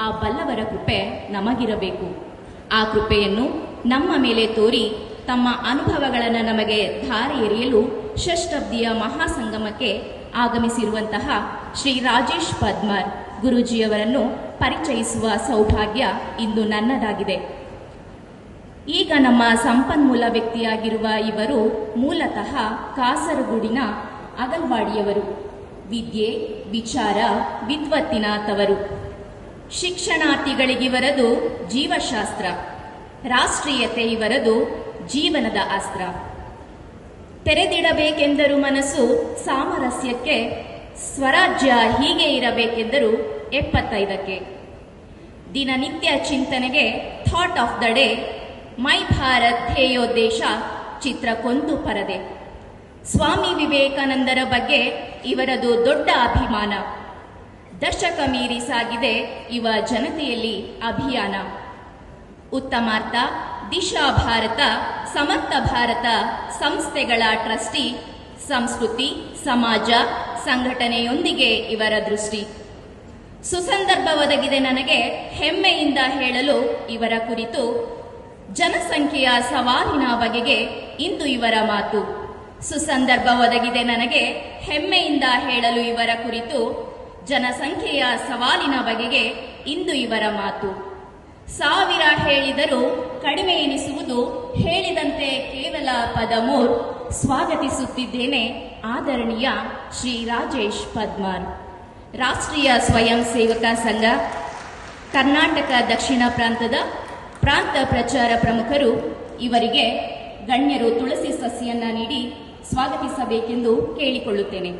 ಆ ಬಲ್ಲವರ ಕೃಪೆ ನಮಗಿರಬೇಕು. ಆ ಕೃಪೆಯನ್ನು ನಮ್ಮ ಮೇಲೆ ತೋರಿ ತಮ್ಮ ಅನುಭವಗಳನ್ನು ನಮಗೆ ಧಾರೆ ಎರೆಯಲು ಷಷ್ಠಬ್ದಿಯ ಮಹಾಸಂಗಮಕ್ಕೆ ಆಗಮಿಸಿರುವಂತಹ ಶ್ರೀ ರಾಜೇಶ್ ಪದ್ಮಾರ್ ಗುರೂಜಿಯವರನ್ನು ಪರಿಚಯಿಸುವ ಸೌಭಾಗ್ಯ ಇಂದು ನನ್ನದಾಗಿದೆ. ಈಗ ನಮ್ಮ ಸಂಪನ್ಮೂಲ ವ್ಯಕ್ತಿಯಾಗಿರುವ ಇವರು ಮೂಲತಃ ಕಾಸರಗೋಡಿನ ಅಗಲ್ವಾಡಿಯವರು. ವಿದ್ಯೆ, ವಿಚಾರ, ವಿದ್ವತ್ತಿನ ತವರು. ಶಿಕ್ಷಣಾರ್ಥಿಗಳಿಗಿವರದು ಜೀವಶಾಸ್ತ್ರ, ರಾಷ್ಟ್ರೀಯತೆ ಇವರದು ಜೀವನದ ಅಸ್ತ್ರ. ತೆರೆದಿಡಬೇಕೆಂದರು ಮನಸ್ಸು ಸಾಮರಸ್ಯಕ್ಕೆ, ಸ್ವರಾಜ್ಯ ಹೀಗೆ ಇರಬೇಕೆಂದರು 75ಕ್ಕೆ. ದಿನನಿತ್ಯ ಚಿಂತನೆಗೆ ಥಾಟ್ ಆಫ್ ದ ಡೇ, ಮೈ ಭಾರತ್ ಧ್ಯೇಯೋದ್ದೇಶ ಚಿತ್ರಕ್ಕೊಂದು ಪರದೆ. ಸ್ವಾಮಿ ವಿವೇಕಾನಂದರ ಬಗ್ಗೆ ಇವರದು ದೊಡ್ಡ ಅಭಿಮಾನ. ದಶಕ ಮೀರಿ ಸಾಗಿದೆ ಇವ ಜನತೆಯಲ್ಲಿ ಅಭಿಯಾನ. ಉತ್ತಮಾರ್ಥ, ದಿಶಾ ಭಾರತ, ಸಮರ್ಥ ಭಾರತ ಸಂಸ್ಥೆಗಳ ಟ್ರಸ್ಟಿ. ಸಂಸ್ಕೃತಿ, ಸಮಾಜ, ಸಂಘಟನೆಯೊಂದಿಗೆ ಇವರ ದೃಷ್ಟಿ. ಸುಸಂದರ್ಭ ಒದಗಿದೆ ನನಗೆ ಹೆಮ್ಮೆಯಿಂದ ಹೇಳಲು ಇವರ ಕುರಿತು. ಜನಸಂಖ್ಯೆಯ ಸವಾಲಿನ ಬಗೆಗೆ ಇಂದು ಇವರ ಮಾತು. ಸುಸಂದರ್ಭ ಒದಗಿದೆ ನನಗೆ ಹೆಮ್ಮೆಯಿಂದ ಹೇಳಲು ಇವರ ಕುರಿತು. ಜನಸಂಖ್ಯೆಯ ಸವಾಲಿನ ಬಗೆಗೆ ಇಂದು ಇವರ ಮಾತು. 1000 ಹೇಳಿದರೂ ಕಡಿಮೆ ಎನಿಸುವುದು, ಹೇಳಿದಂತೆ ಕೇವಲ ಪದಮೂರ್. ಸ್ವಾಗತಿಸುತ್ತಿದ್ದೇನೆ ಆದರಣೀಯ ಶ್ರೀ ರಾಜೇಶ್ ಪದ್ಮಾರ್. ರಾಷ್ಟ್ರೀಯ ಸ್ವಯಂ ಸೇವಕ ಸಂಘ ಕರ್ನಾಟಕ ದಕ್ಷಿಣ ಪ್ರಾಂತದ ಪ್ರಾಂತ ಪ್ರಚಾರ ಪ್ರಮುಖರು. ಇವರಿಗೆ ಗಣ್ಯರು ತುಳಸಿ ಸಸಿಯನ್ನ ನೀಡಿ ಸ್ವಾಗತಿಸಬೇಕೆಂದು ಕೇಳಿಕೊಳ್ಳುತ್ತೇನೆ.